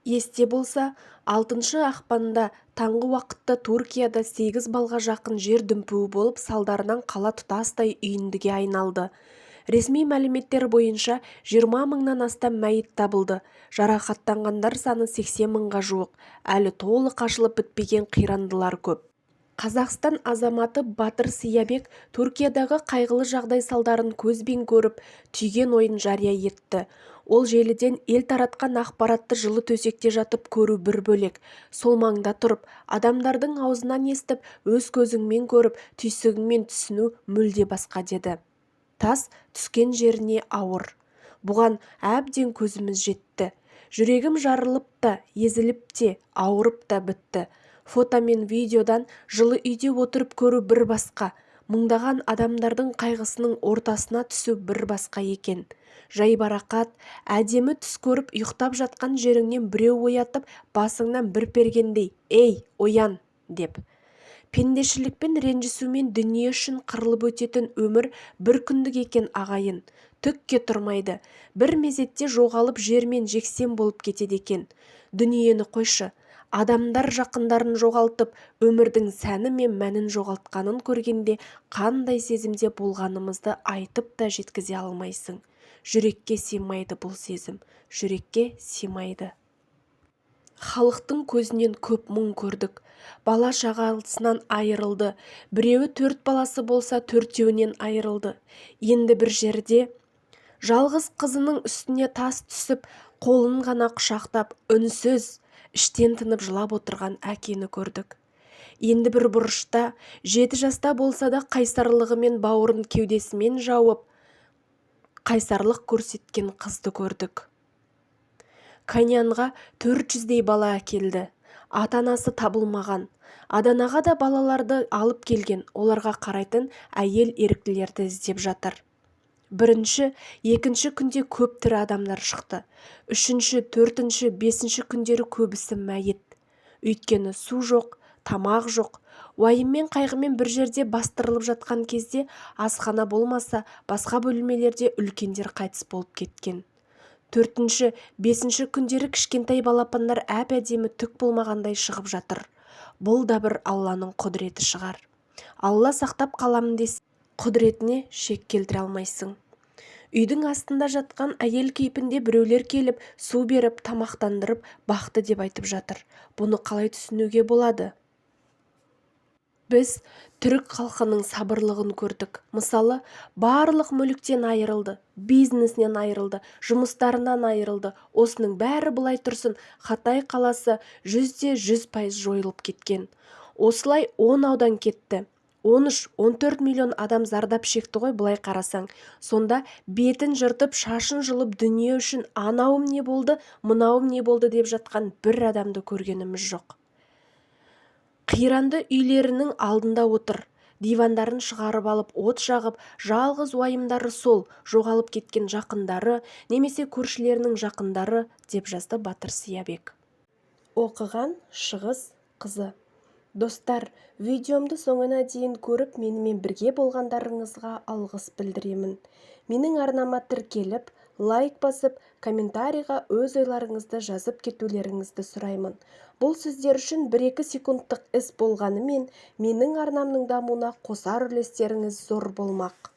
Есте болса, 6 ақпанда таңғы уақытта Түркияда 8 балға жақын жер дүмпуі болып, салдарынан қала тұтастай үйіндіге айналды. Ресми мәліметтер бойынша 20 мыңнан астам мәйіт табылды. Жарақаттанғандар саны 80 мыңға жуық. Әлі толық ашылып бітпеген қирандылар көп. Қазақстан азаматы Батыр Сиябек Түркиядағы қайғылы жағдай салдарын көзбен көріп, түйген ойын жария етті. Ол желіден ел таратқан ақпаратты жылы төсекте жатып көру бір бөлек. Сол маңда тұрып, адамдардың аузынан естіп, өз көзіңмен көріп, түйсігіңмен түсіну мүлде басқа деді. Тас түскен жеріне ауыр. Бұған әбден көзіміз жетті. Жүрегім жарылып та, езіліп те, ауырып та бітті. Фото мен видеодан жылы үйде отырып көру бір басқа, мыңдаған адамдардың қайғысының ортасына түсу бір басқа екен. Жайбарақат, әдемі түс көріп ұйықтап жатқан жеріңнен біреу оятып, басыңнан бір пергендей, «Ей, оян!» деп. Пендешілікпен ренжісумен дүние үшін қырылып өтетін өмір бір күндік екен ағайын. Түкке тұрмайды. Бір мезетте жоғалып жермен жексен болып кетеді екен. Дүниені қойшы. Адамдар жақындарын жоғалтып, өмірдің сәні мен мәнін жоғалтқанын көргенде қандай сезімде болғанымызды айтып та жеткізе алмайсың. Жүрекке сыймайды бұл сезім, жүрекке сыймайды. Халықтың көзінен көп мұң көрдік. Бала шағасынан айырылды. Біреуі 4 баласы болса, 4-еуінен айырылды. Енді бір жерде жалғыз қызының үстіне тас түсіп, қолын ғана құшақтап, үнсіз, іштен тынып жылап отырған әкені көрдік. Енді бір бұрышта 7 жаста болса да қайсарлығымен бауырын кеудесімен жауып, қайсарлық көрсеткен қызды көрдік. Каньянға 400-дей бала әкелді. Ата-анасы табылмаған. Аданаға да балаларды алып келген, оларға қарайтын әйел еріктілерді іздеп жатыр. Бірінші, екінші күнде көп тірі адамдар шықты. Үшінші, төртінші, бесінші күндері көбісі мәйіт. Өйткені су жоқ, тамақ жоқ. Уайыммен қайғымен бір жерде бастырылып жатқан кезде асхана болмаса, басқа бөлмелерде үлкендер қайтыс болып кеткен. Төртінші, бесінші күндері кішкентай балапандар әп-әдемі түк болмағандай шығып жатыр. Бұл да бір Алланың құдіреті шығар. Алла сақтап қаламын десе, құдіретіне шек келтіре алмайсың. Үйдің астында жатқан әйел кейпінде біреулер келіп, су беріп, тамақтандырып, бақты деп айтып жатыр. Бұны қалай түсінуге болады? Біз түрік халқының сабырлығын көрдік. Мысалы, барлық мүліктен айырылды, бизнесінен айырылды, жұмыстарынан айырылды. Осының бәрі былай тұрсын, Хатай қаласы 100% жойылып кеткен. Осылай 10 аудан кетті. 13-14 миллион адам зардап шекті ғой былай қарасаң. Сонда бетін жыртып, шашын жұлып дүние үшін анауым не болды, мынауым не болды деп жатқан бір адамды көргеніміз жоқ. Қиранды үйлерінің алдында отыр. Дивандарын шығарып алып, от жағып, жалғыз уайымдары сол, жоғалып кеткен жақындары, немесе көршілерінің жақындары, деп жазды Батыр Сиябек. Оқыған Шығыс қызы. Достар, видеомды соңына дейін көріп, менімен бірге болғандарыңызға алғыс білдіремін. Менің арнама тіркеліп, лайк басып, комментарийға өз ойларыңызды жазып кетулеріңізді сұраймын. Бұл сіздер үшін 1-2 секундтық іс болғанымен, менің арнамның дамуына қосар үлестеріңіз зор болмақ.